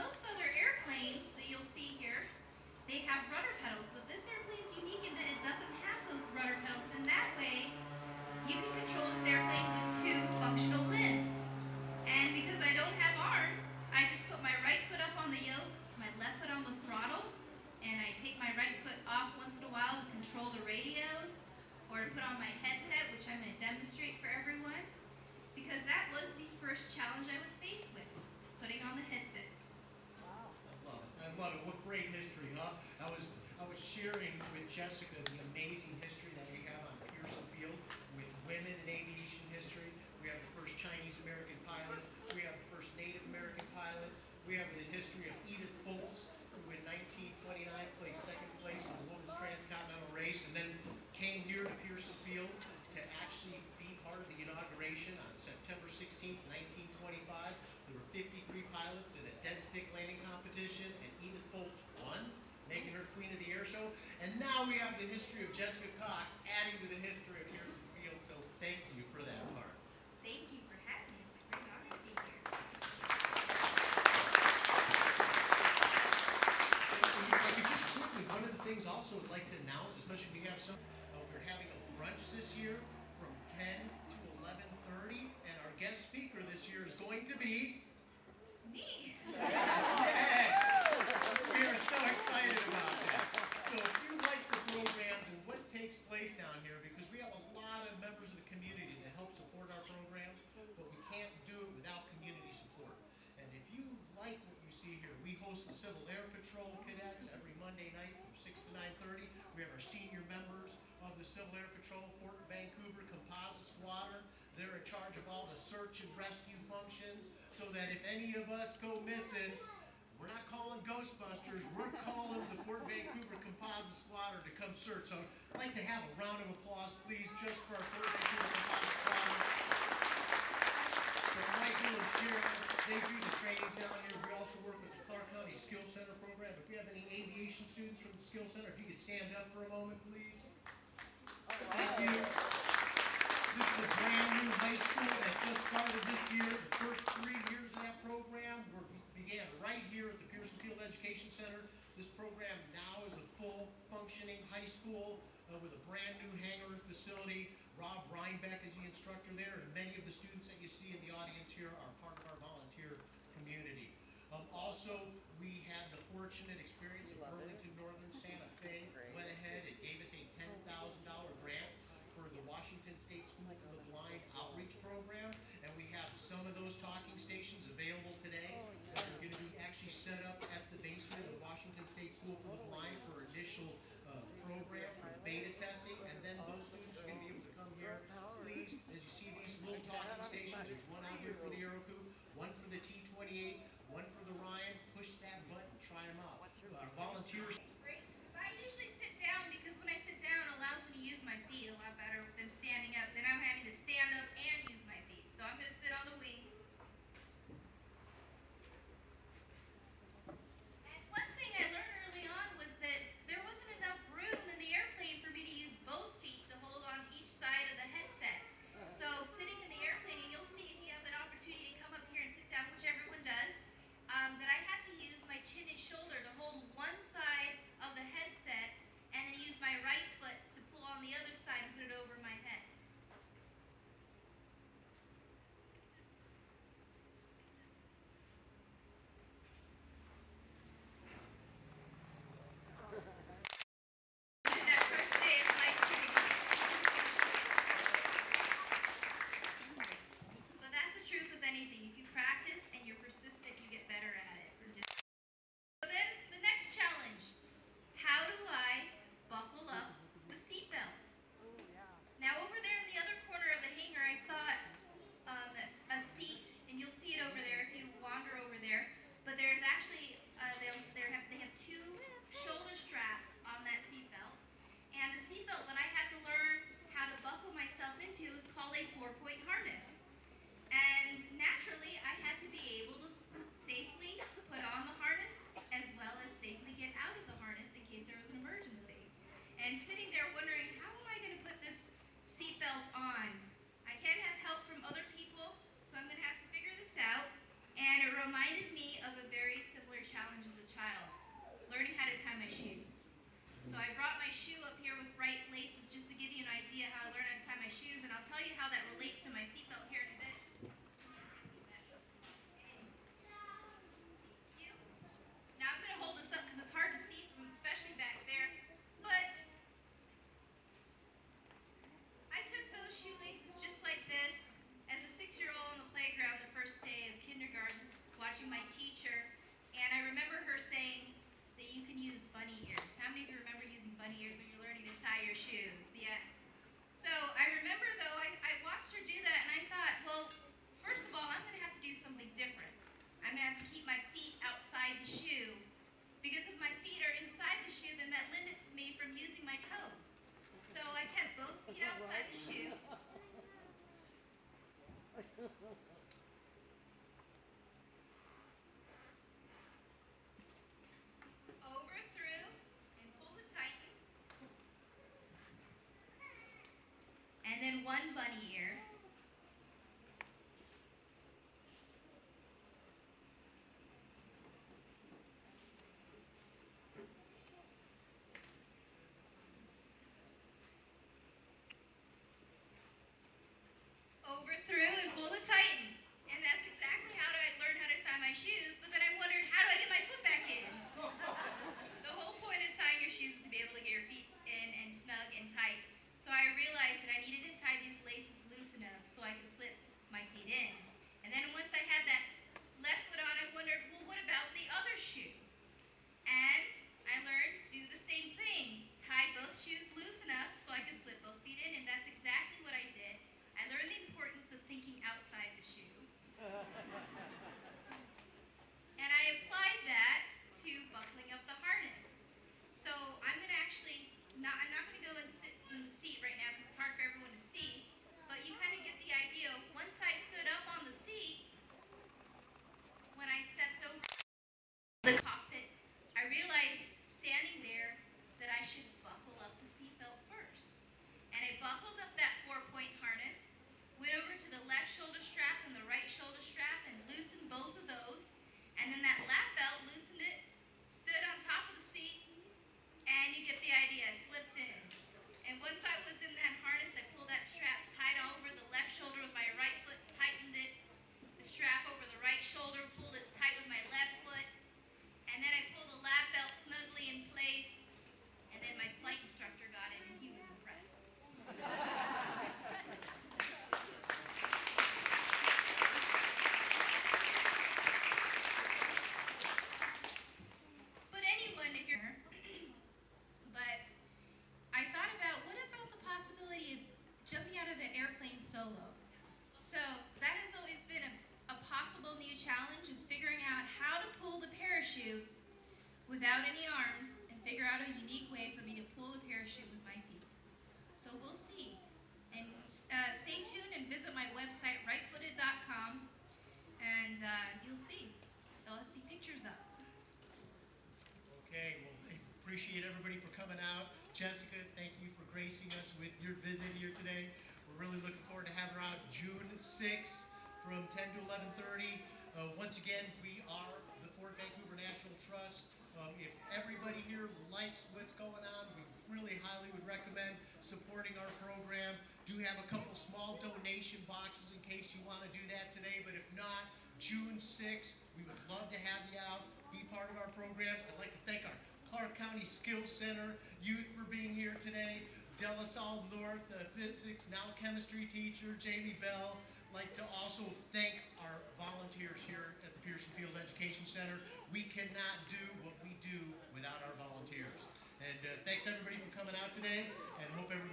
most other airplanes that you'll see here, they have rudder pedals, but this airplane is unique in that it doesn't have those rudder pedals, and that way you can control this airplane with two functional limbs. And because I don't have arms, I just put my right foot up on the yoke, my left foot on the throttle, and I take my right foot off once in a while to control the radios, or to put on my headset, which I'm going to demonstrate for everyone, because that was the first challenge I was faced with, putting on the headset. Wow. I love it. What great history, huh? I was sharing with Jessica the amazing history that we have on Pearson Field with women in aviation history. We have the first Chinese American pilot. We have the first Native American pilot. We have the history of Edith Foltz, who in 1929 placed second place in the women's transcontinental race, and then came here to Pearson Field to actually be part of the inauguration on September 16th, 1925. There were 53 pilots in a dead stick landing competition, and Edith Foltz won, making her queen of the air show. And now we have the history of Jessica Cos adding to the history of Pearson Field, so thank you for that part. Thank you for having me. It's a great honor to be here. Just quickly, one of the things also I'd like to announce, especially we have some, we're having a brunch this year from 10 to 11:30, and our guest speaker this year is going to be Me. Yay! We are so excited about that. So if you like the programs and what takes place down here, because we have a lot of members of the community that help support our programs, but we can't do it without community support. And if you like what you see here, we host the Civil Air Patrol cadets every Monday night from 6 to 9:30. We have our senior members of the Civil Air Patrol, Fort Vancouver Composite Squadron. They're in charge of all the search and rescue functions, so that if any of us go missing, we're not calling Ghostbusters, we're calling the Fort Vancouver Composite Squadron to come search. So I'd like to have a round of applause, please, just for our Fort Vancouver Composite Squadron. So Michael and Sharon, they do the trainings down here. We also work with the Clark County Skill Center program. If we have any aviation students from the Skill Center, if you could stand up for a moment, please. Thank you. This is a brand new high school that just started this year. The first 3 years of that program began right here at the Pearson Field Education Center. This program now is a full functioning high school with a brand new hangar and facility. Rob Reinbeck is the instructor there, and many of the students that you see in the audience here are part of our volunteer community. Also, we had the fortunate experience of Burlington Northern Santa Fe went ahead and gave us a $10,000 grant for the Washington State School for the Blind outreach program, and we have some of those talking stations available today. They're going to be actually set up at the basement of the Washington State School for the Blind for initial program for beta testing, and then those students are going to be able to come here. Please, as you see these little talking stations, there's one out here for the Aerocoup, one for the T-28, one for the Ryan. Push that button, try them out. Volunteers. Great, because I usually sit down, because when I sit down, it allows me to use my feet a lot better than standing up. Then I'm having to stand up and use my feet. So I'm going to sit on the wing. And one thing I learned early on was that there wasn't enough room in the airplane for me to use both feet to hold on each side of the headset. So sitting in the airplane, and you'll see if you have that opportunity to come up here and sit down, which everyone does, that I had to use my chin and shoulder to hold one side one bunny ear. Over, through, and pull it tighten. And that's exactly how I learned how to tie my shoes, but then I wondered, how do I get my foot back in? The whole point of tying your shoes is to be able to get your feet in and snug and tight. So I realized that I needed to tie these laces loose enough so I could slip my feet in. And then once I had that left foot on, I wondered, well, what about the other shoe? And I learned, do the same thing. Tie both shoes loose enough so I could slip both feet in, and that's exactly what I did. I learned the importance of thinking outside the shoe. And I applied that to buckling up the harness. So I'm going to actually, I'm not going to go and sit in the seat right now because it's hard for everyone to see, but you kind of get the idea. Once I stood up on the seat, when I stepped over the cockpit, I realized standing there that I should buckle up the seatbelt first. And I buckled up that 4-point harness, went over to the left shoulder strap and the right shoulder strap and loosened both of those. And then that lap belt, loosened it, stood on top of the seat, and you get the idea, I slipped in. And once I was in that harness, I pulled that strap tight over the left shoulder with my right foot, tightened it, the strap over the right shoulder, pulled it tight with my left foot, and then I pulled the lap belt snugly in place, and then my flight instructor got in and he was impressed. But anyone, if you're but I thought about, what about the possibility of jumping out of an airplane solo? So that has always been a possible new challenge, is figuring out how to pull the parachute without any arms and figure out a unique way for me to pull the parachute with my feet. So we'll see. And stay tuned and visit my website, rightfooted.com, and you'll see. I'll see pictures up. Okay, well, I appreciate everybody for coming out. Jessica, thank you for gracing us with your visit here today. We're really looking forward to having her out June 6th from 10 to 11:30. Once again, we are the Fort Vancouver National Trust. If everybody here likes what's going on, we really highly would recommend supporting our program. Do have a couple small donation boxes in case you want to do that today, but if not, June 6th, we would love to have you out, be part of our programs. I'd like to thank our Clark County Skills Center youth for being here today. De La Salle North physics, now chemistry teacher, Jamie Bell. I'd like to also thank our volunteers here at the Pearson Field Education Center. We cannot do what we do without our volunteers. And thanks everybody for coming out today, and hope everybody